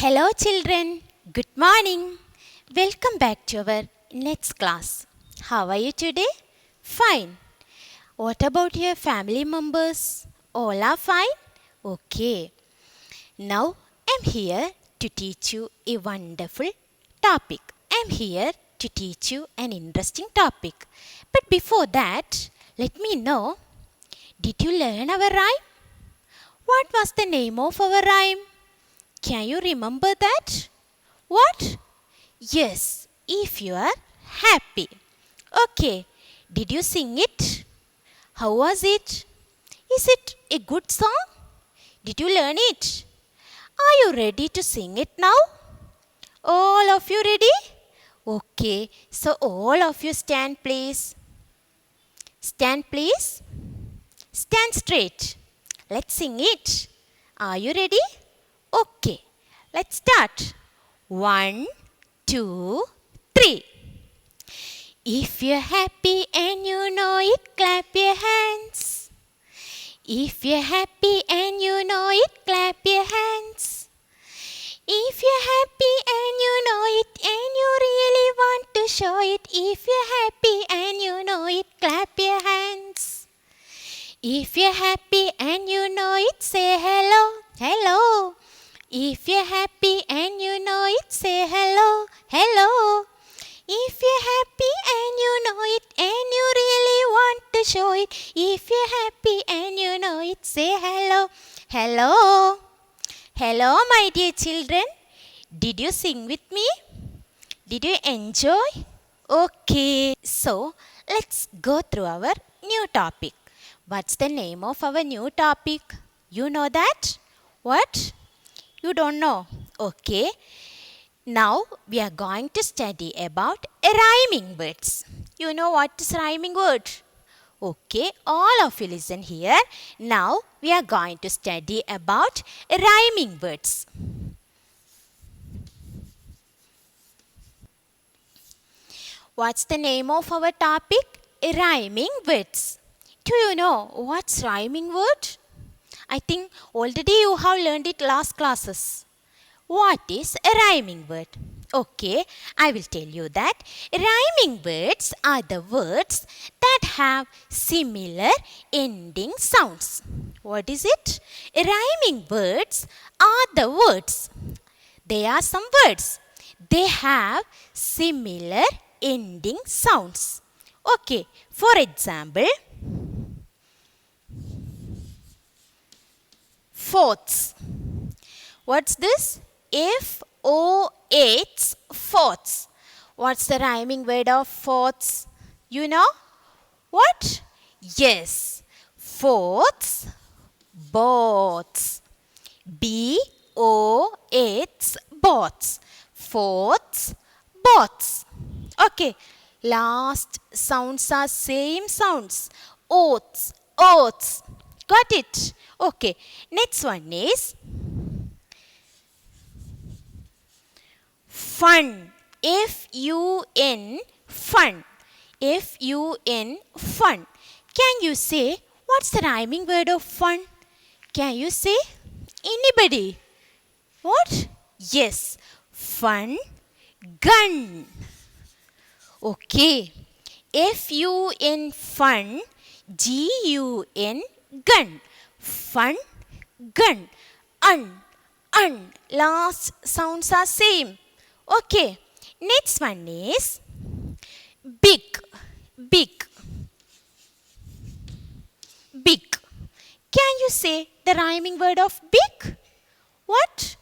Hello children, good morning. Welcome back to our next class. How are you today? Fine. What about your family members? All are fine? Okay. Now I'm here to teach you a wonderful topic. I'm here to teach you an interesting topic. But before that, let me know, did you learn our rhyme? What was the name of our rhyme? Can you remember that? What? Yes, if you are happy. Okay, did you sing it? How was it? Is it a good song? Did you learn it? Are you ready to sing it now? All of you ready? Okay, so all of you stand please. Stand please. Stand straight. Let's sing it. Are you ready? Okay, let's start. 1, 2, 3. If you're happy and you know it, clap your hands. If you're happy and you know it, clap your hands. If you're happy and you know it and you really want to show it, if you're happy and you know it, clap your hands. If you're happy and you know it, say hello, hello. If you're happy and you know it, say hello, hello. If you're happy and you know it and you really want to show it, if you're happy and you know it, say hello, hello. Hello, my dear children. Did you sing with me? Did you enjoy? Okay. So, let's go through our new topic. What's the name of our new topic? You know that? What? You don't know? Okay. Now we are going to study about rhyming words. You know what is rhyming word? Okay, all of you listen here. Now we are going to study about rhyming words. What's the name of our topic? Rhyming words. Do you know what's rhyming word? I think already you have learned it last classes. What is a rhyming word? Okay, I will tell you that. Rhyming words are the words that have similar ending sounds. What is it? Rhyming words are the words. They are some words. They have similar ending sounds. Okay, for example, fourths. What's this? F-O-H, fourths. What's the rhyming word of fourths? You know? What? Yes. Fourths, boths. B-O-H, boths. Fourths, boths. Okay. Last sounds are same sounds. Oaths, oaths. Got it? Okay. Next one is fun. F-U-N, fun. F-U-N, fun. Can you say what's the rhyming word of fun? Can you say? Anybody? What? Yes. Fun, gun. Okay. F-U-N, fun. G-U-N, gun. Fun, gun. Un. Last sounds are same. Okay. Next one is big. Big. Big. Can you say the rhyming word of big? What?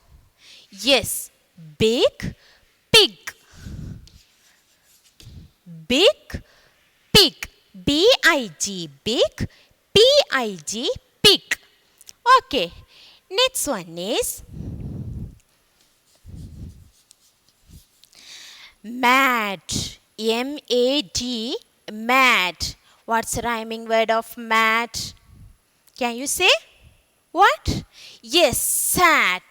Yes. Big, pig. Big, pig. B-I-G, big. P-I-G, pig. Okay. Next one is mad. M-A-D, mad. What's the rhyming word of mad? Can you say? What? Yes, sad.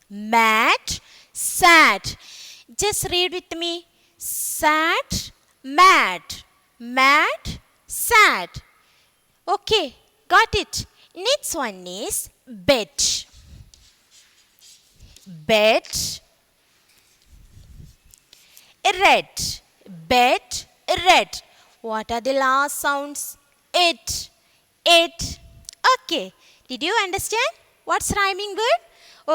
Mad, sad. Just read with me. Sad, mad. Mad, sad. Okay, got it. Next one is bed. bed, red, bed, red. What are the last sounds? It, it. Okay, did you understand what's rhyming word?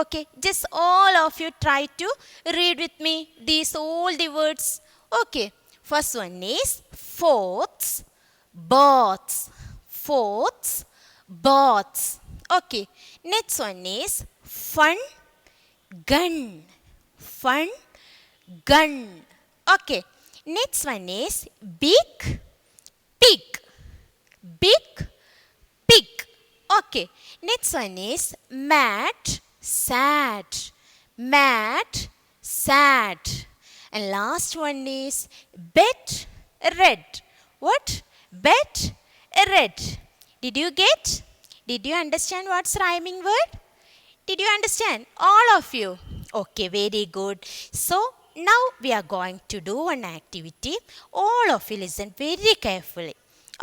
Okay, just all of you try to read with me these all the words. Okay, first one is fourths, bots, fourths, bots. Okay, next one is fun, gun, fun, gun. Okay, next one is big, pig, big, pig. Okay, next one is mad, sad, mad, sad. And last one is bed, red. What? Bed, red. Did you get? Did you understand what's rhyming word? Did you understand? All of you. Okay, very good. So now we are going to do one activity. All of you listen very carefully.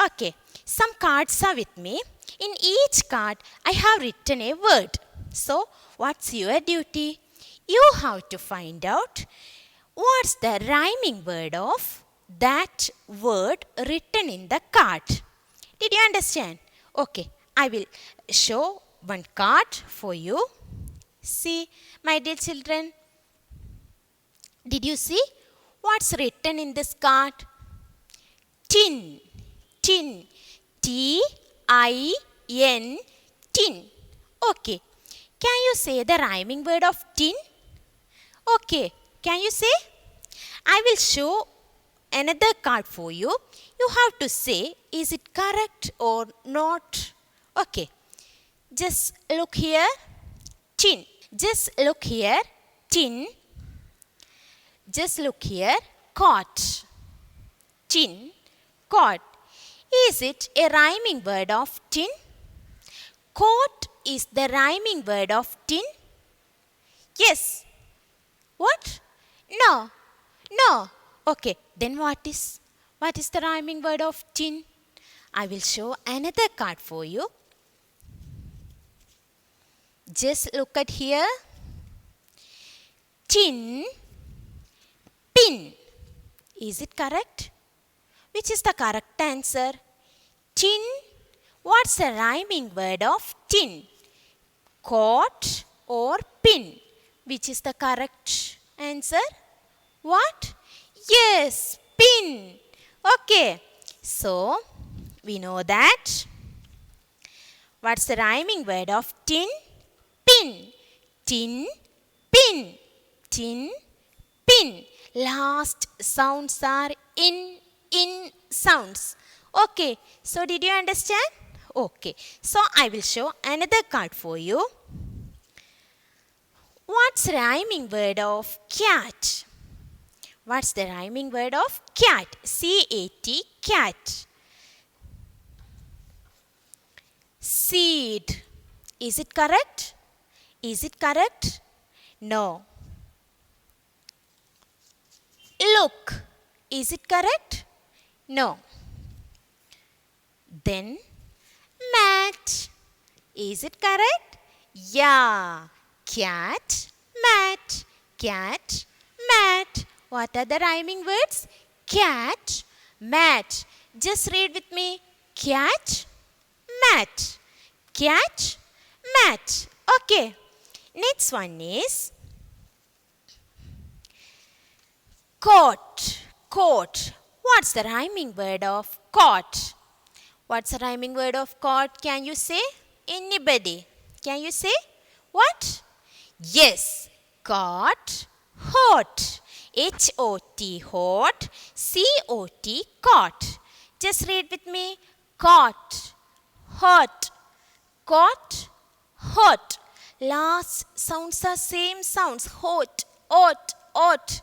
Okay, some cards are with me. In each card, I have written a word. So, what's your duty? You have to find out what's the rhyming word of that word written in the card. Did you understand? Okay, I will show one card for you. See, my dear children, did you see what's written in this card? Tin, tin, Tin, tin. Okay, can you say the rhyming word of tin? Okay, can you say? I will show another card for you. You have to say, is it correct or not? Okay, just look here, tin. Just look here, tin. Just look here, cot. Tin, cot. Is it a rhyming word of tin? Coat is the rhyming word of tin? Yes. What? No. No. Okay, then what is? What is the rhyming word of tin? I will show another card for you. Just look at here. Tin, pin. Is it correct? Which is the correct answer? Tin. What's the rhyming word of tin? Coat or pin? Which is the correct answer? What? Yes, pin. Okay. So, we know that. What's the rhyming word of tin? Pin. Tin, pin. Tin, pin. Last sounds are in sounds. Okay. So, did you understand? Okay. So, I will show another card for you. What's rhyming word of cat? What's the rhyming word of cat? C-A-T, cat. Seed. Is it correct? Is it correct? No. Look. Is it correct? No. Then mat. Is it correct? Yeah. Cat, mat. Cat, mat. What are the rhyming words? Cat, mat. Just read with me. Cat, mat. Cat, mat. Okay. Next one is coat. Coat. What's the rhyming word of coat? What's the rhyming word of coat? Can you say? Anybody? Can you say? What? Yes. Cot, hot. H-O-T, hot. C-O-T, cot. Just read with me. Cot, hot. Cot, hot. Last sounds are same sounds. Hot, hot, hot.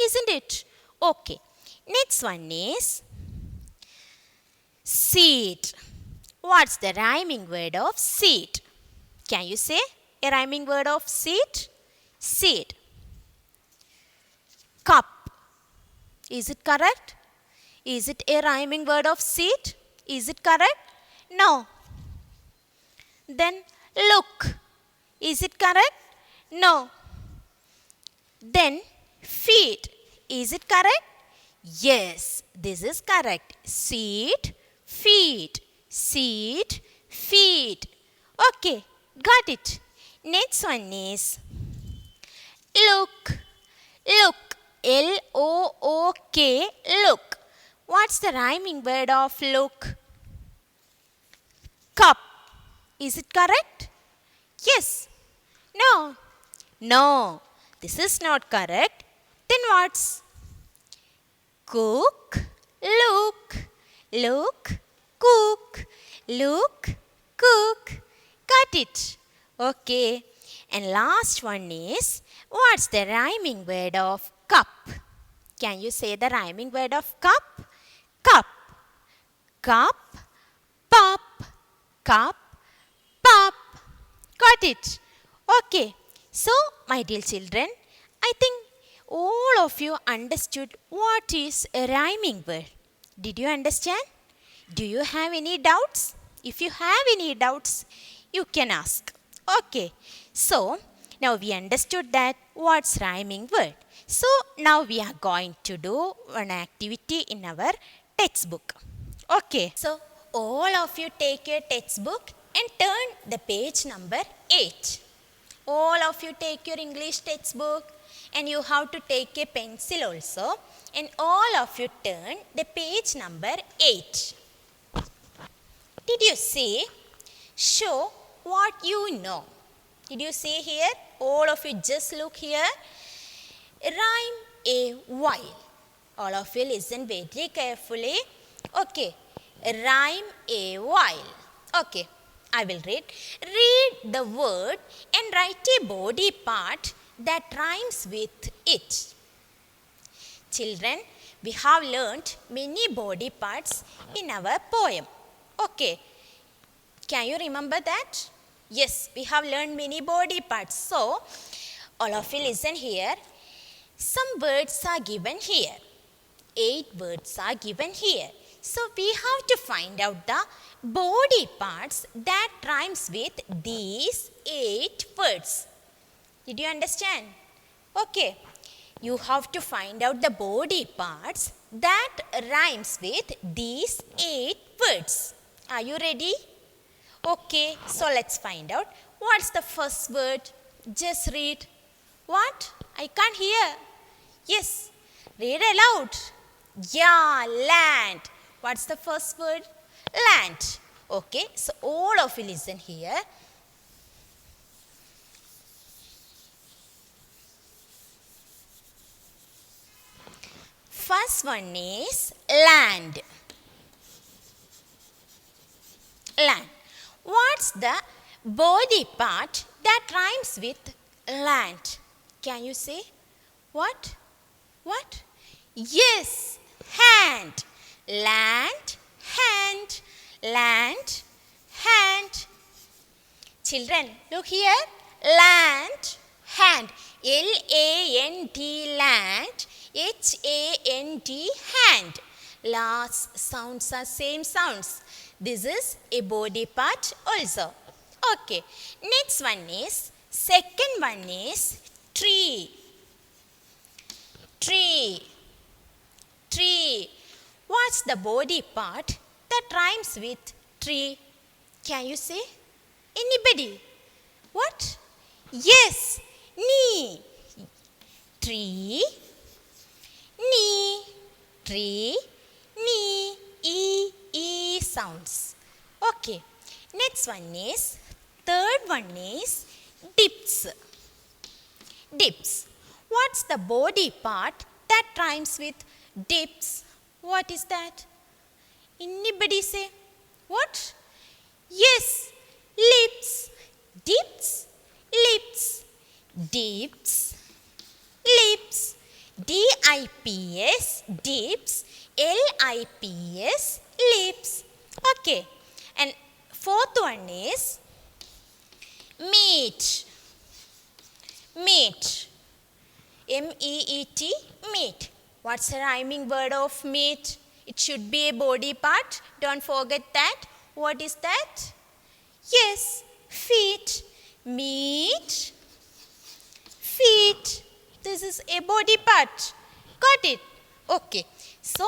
Isn't it? Okay. Next one is seed. What's the rhyming word of seed? Can you say a rhyming word of seed? Seed. Cup. Is it correct? Is it a rhyming word of seed? Is it correct? No. Then look. Is it correct? No. Then feet. Is it correct? Yes, this is correct. Seat, feet. Seat, feet. Okay, got it. Next one is look. Look. Look. Look. What's the rhyming word of look? Cup. Is it correct? Yes. No. No. This is not correct. Then what's cook? Look. Look. Cook. Look. Cook. Got it. Okay. And last one is what's the rhyming word of cup? Can you say the rhyming word of cup? Cup. Cup. Pop. Cup. Pop. Got it. Okay. So, my dear children, I think all of you understood what is a rhyming word. Did you understand? Do you have any doubts? If you have any doubts, you can ask. Okay. So, now we understood that what's rhyming word. So, now we are going to do one activity in our textbook. Okay. So, all of you take your textbook and turn the page number 8. All of you take your English textbook and you have to take a pencil also, and all of you turn the page number 8. Did you see? Show what you know. Did you see here? All of you just look here. Rhyme a while. All of you listen very carefully. Okay. Rhyme a while. Okay. I will read. Read the word and write a body part that rhymes with it. Children, we have learnt many body parts in our poem. Okay. Can you remember that? Yes, we have learned many body parts. So, all of you listen here. Some words are given here. 8 words are given here. So, we have to find out the body parts that rhymes with these 8 words. Did you understand? Okay. You have to find out the body parts that rhymes with these 8 words. Are you ready? Okay. So, let's find out. What's the first word? Just read. What? I can't hear. Yes. Read aloud. Yeah, land. What's the first word? Land. Okay, so all of you listen here. First one is land. Land. What's the body part that rhymes with land? Can you say? What? What? Yes, hand. Land, hand, land, hand. Children, look here. Land, hand. L-A-N-D, land. H-A-N-D, hand. Last sounds are same sounds. This is a body part also. Okay. Next one is, second one is tree. Tree. Tree. What's the body part that rhymes with tree? Can you say? Anybody? What? Yes, knee. Tree, knee, tree, knee, e sounds. Okay. Next one is, third one is dips. Dips. What's the body part that rhymes with dips? What is that? Anybody say? What? Yes, lips. Dips, lips. Dips, lips. D-I-P-S, dips. L-I-P-S, lips. Okay. And fourth one is meat. Meat. M-E-E-T, meat. What's the rhyming word of meat? It should be a body part. Don't forget that. What is that? Yes, feet. Meat, feet. This is a body part. Got it? Okay. So,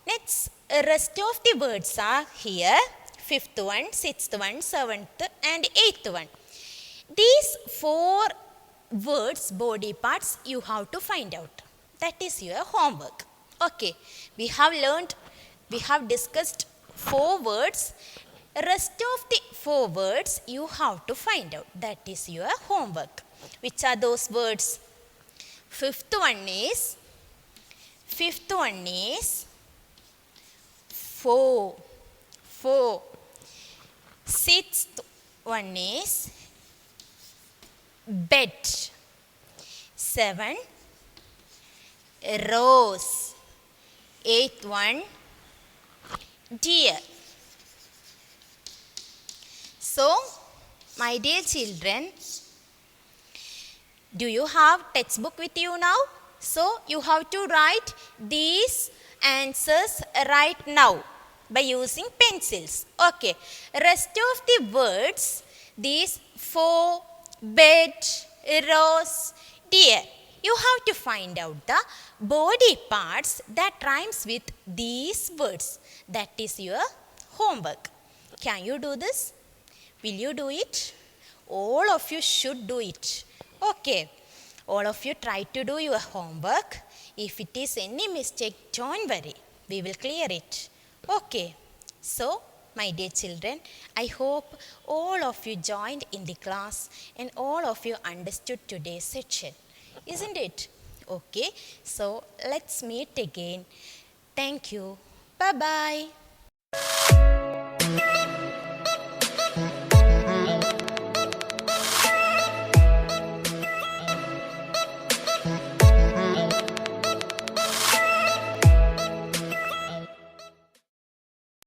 next rest of the words are here. Fifth one, sixth one, seventh and eighth one. These four words, body parts, you have to find out. That is your homework. Okay. We have discussed four words. Rest of the four words you have to find out. That is your homework. Which are those words? Fifth one is four. Sixth one is bed. 7 rose. Eighth one deer. So, my dear children, do you have textbook with you now? So, you have to write these answers right now by using pencils. Okay. Rest of the words, these four, bed, rose, deer. You have to find out the body parts that rhymes with these words. That is your homework. Can you do this? Will you do it? All of you should do it. Okay. All of you try to do your homework. If it is any mistake, don't worry. We will clear it. Okay. So, my dear children, I hope all of you joined in the class and all of you understood today's section. Isn't it? Okay. So, let's meet again. Thank you. Bye-bye.